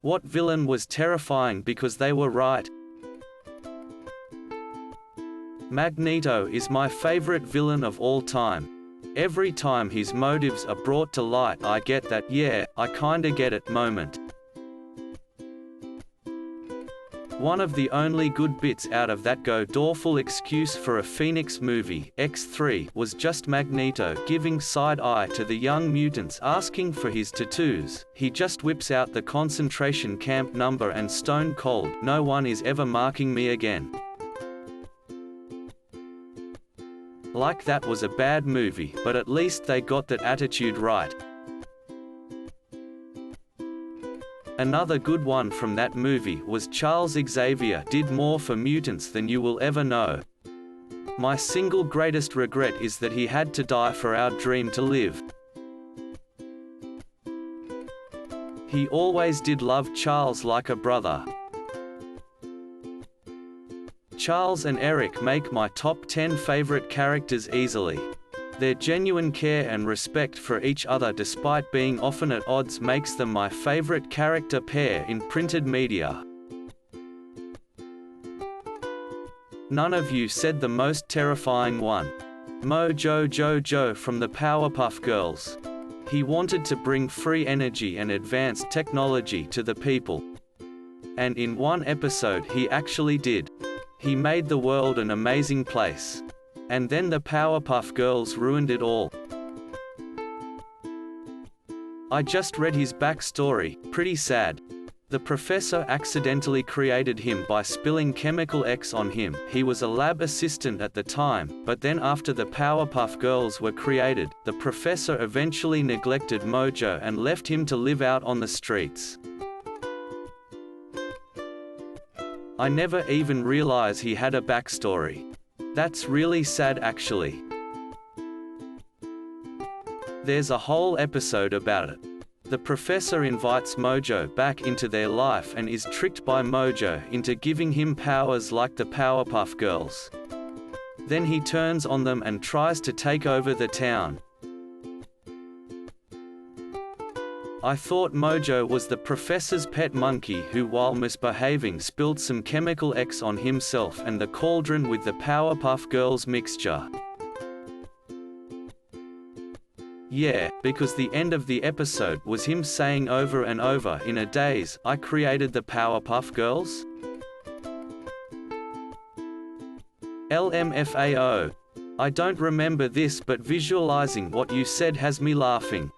What villain was terrifying because they were right? Magneto is my favorite villain of all time. Every time his motives are brought to light I get that "yeah, I kinda get it" moment. One of the only good bits out of that god-awful excuse for a Phoenix movie, X3, was just Magneto giving side-eye to the young mutants asking for his tattoos. He just whips out the concentration camp number and stone cold, "No one is ever marking me again." Like that was a bad movie, but at least they got that attitude right. Another good one from that movie was Charles Xavier did more for mutants than you will ever know. My single greatest regret is that he had to die for our dream to live. He always did love Charles like a brother. Charles and Eric make my top 10 favorite characters easily. Their genuine care and respect for each other despite being often at odds makes them my favorite character pair in printed media. None of you said the most terrifying one. Mojo from the Powerpuff Girls. He wanted to bring free energy and advanced technology to the people. And in one episode he actually did. He made the world an amazing place. And then the Powerpuff Girls ruined it all. I just read his backstory, pretty sad. The professor accidentally created him by spilling chemical X on him. He was a lab assistant at the time, but then after the Powerpuff Girls were created, the professor eventually neglected Mojo and left him to live out on the streets. I never even realized he had a backstory. That's really sad actually. There's a whole episode about it. The professor invites Mojo back into their life and is tricked by Mojo into giving him powers like the Powerpuff Girls. Then he turns on them and tries to take over the town. I thought Mojo was the professor's pet monkey who, while misbehaving, spilled some chemical X on himself and the cauldron with the Powerpuff Girls mixture. Yeah, because the end of the episode was him saying over and over in a daze, "I created the Powerpuff Girls?" LMFAO. I don't remember this, but visualizing what you said has me laughing.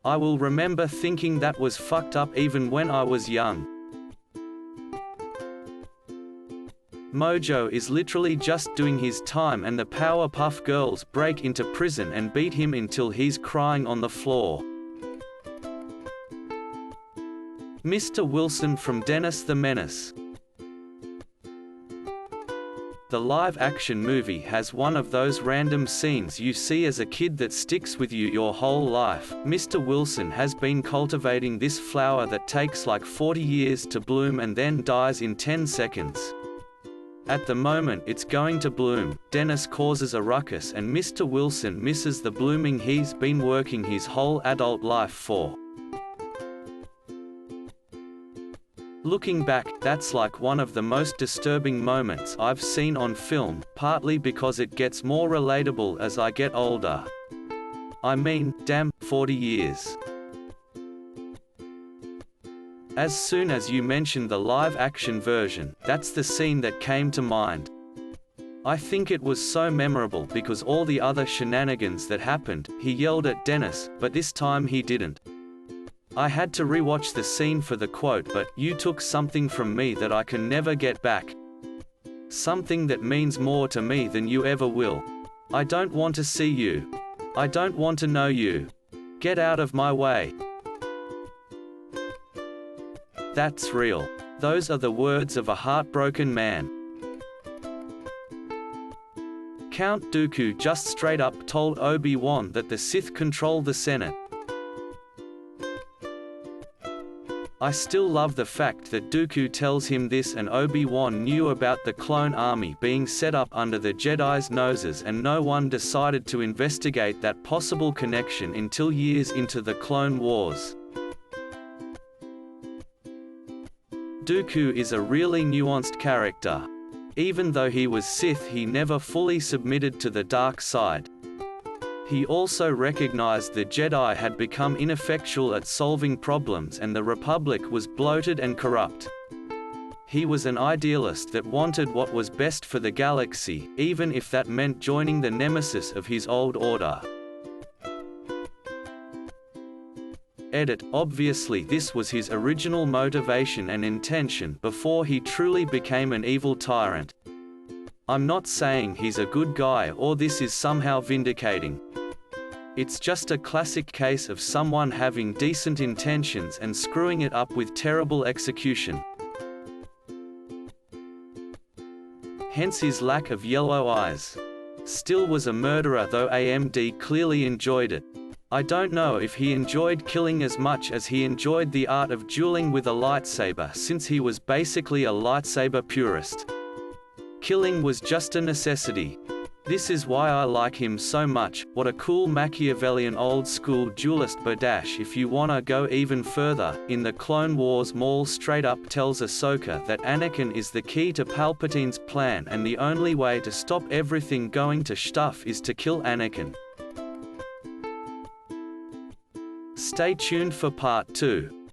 I will remember thinking that was fucked up even when I was young. Mojo is literally just doing his time and the Powerpuff Girls break into prison and beat him until he's crying on the floor. Mr. Wilson from Dennis the Menace. The live-action movie has one of those random scenes you see as a kid that sticks with you your whole life. Mr. Wilson has been cultivating this flower that takes like 40 years to bloom and then dies in 10 seconds. At the moment it's going to bloom, Dennis causes a ruckus and Mr. Wilson misses the blooming he's been working his whole adult life for. Looking back, that's like one of the most disturbing moments I've seen on film, partly because it gets more relatable as I get older. I mean, damn, 40 years. As soon as you mentioned the live-action version, that's the scene that came to mind. I think it was so memorable because all the other shenanigans that happened, he yelled at Dennis, but this time he didn't. I had to rewatch the scene for the quote, but "you took something from me that I can never get back. Something that means more to me than you ever will. I don't want to see you. I don't want to know you. Get out of my way." That's real. Those are the words of a heartbroken man. Count Dooku just straight up told Obi-Wan that the Sith control the Senate. I still love the fact that Dooku tells him this and Obi-Wan knew about the clone army being set up under the Jedi's noses and no one decided to investigate that possible connection until years into the Clone Wars. Dooku is a really nuanced character. Even though he was Sith, he never fully submitted to the dark side. He also recognized the Jedi had become ineffectual at solving problems and the Republic was bloated and corrupt. He was an idealist that wanted what was best for the galaxy, even if that meant joining the nemesis of his old order. Edit. Obviously this was his original motivation and intention before he truly became an evil tyrant. I'm not saying he's a good guy or this is somehow vindicating. It's just a classic case of someone having decent intentions and screwing it up with terrible execution. Hence his lack of yellow eyes. Still was a murderer, though AMD clearly enjoyed it. I don't know if he enjoyed killing as much as he enjoyed the art of dueling with a lightsaber, since he was basically a lightsaber purist. Killing was just a necessity. This is why I like him so much. What a cool Machiavellian old-school duelist. Badash. If you wanna go even further, in the Clone Wars, Maul straight up tells Ahsoka that Anakin is the key to Palpatine's plan and the only way to stop everything going to stuff is to kill Anakin. Stay tuned for part 2.